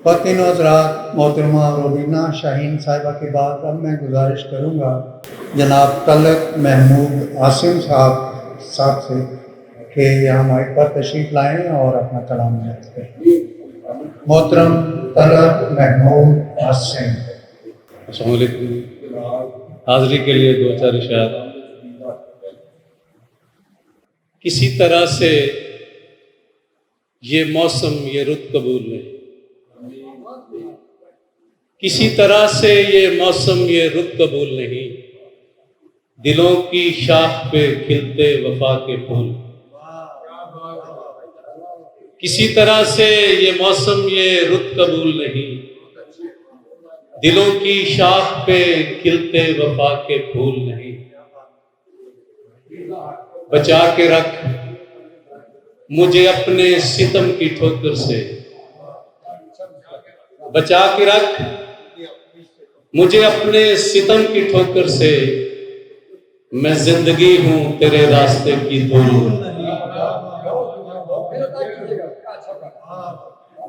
خواتین و حضرات، محترمہ روبینہ شاہین صاحبہ کے بعد اب میں گزارش کروں گا جناب طلعت محمود عاصم صاحب سے کہ یہاں مائک پر تشریف لائیں اور اپنا کلام نقل کریں۔ محترم طلعت محمود عاصم۔ السلام علیکم۔ حاضری کے لیے دو چار اشعار۔ کسی طرح سے یہ موسم یہ رت قبول نہیں، کسی طرح سے یہ موسم یہ رت قبول نہیں، دلوں کی شاخ پہ کھلتے وفا کے پھول۔ کسی طرح سے یہ موسم یہ رت قبول نہیں، دلوں کی شاخ پہ کھلتے وفا کے پھول نہیں۔ بچا کے رکھ مجھے اپنے ستم کی ٹھوکر سے، بچا کے رکھ مجھے اپنے ستم کی ٹھوکر سے، میں زندگی ہوں تیرے راستے کی دھول۔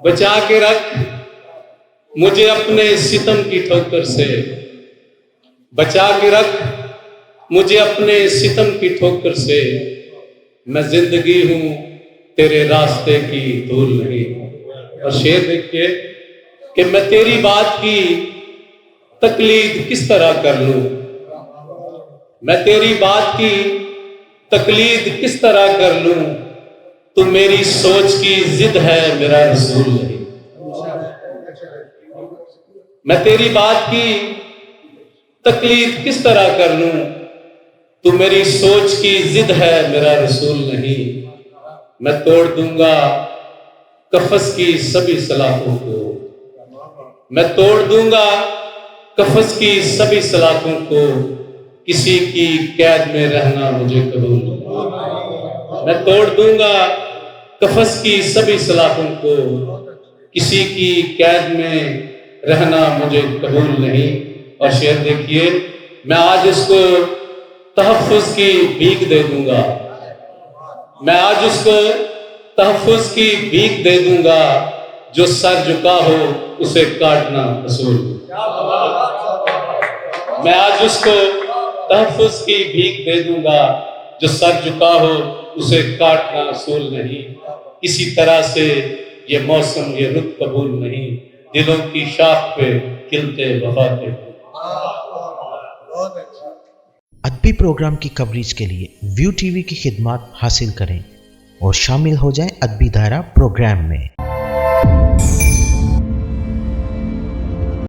بچا کے رکھ مجھے اپنے ستم کی ٹھوکر سے، بچا کے رکھ مجھے اپنے ستم کی ٹھوکر سے، میں زندگی ہوں تیرے راستے کی دھول نہیں۔ اور شعر دیکھیے کہ میں تیری بات کی تقلید کس طرح کر لوں، میں تیری بات کی تقلید کس طرح کر لوں، تو میری سوچ کی ضد ہے میرا رسول نہیں۔ میں تیری بات کی تقلید کس طرح کر لوں، تو میری سوچ کی ضد ہے میرا رسول نہیں۔ میں توڑ دوں گا قفس کی سبھی سلاخوں کو، میں توڑ دوں گا قفس کی سبھی سلاخوں کو، کسی کی قید میں رہنا مجھے قبول نہیں۔ میں توڑ دوں گا قفس کی سبھی سلاخوں کو، کسی کی قید میں رہنا مجھے قبول نہیں۔ اور شعر دیکھیے، میں آج اس کو تحفظ کی بھیک دے دوں گا، میں آج اس کو تحفظ کی بھیک دے دوں گا، جو سر جھکا ہو اسے کاٹنا اصول۔ میں آج اس کو تحفظ کی بھیک دے دوں گا، جو سر جھکا ہو اسے کاٹنا اصول نہیں۔ کسی طرح سے یہ موسم یہ رت قبول نہیں، دلوں کی شاخ پہ کھلتے وفا کے پھول۔ ادبی پروگرام کی کوریج کے لیے ویو ٹی وی کی خدمات حاصل کریں اور شامل ہو جائیں ادبی دائرہ پروگرام میں۔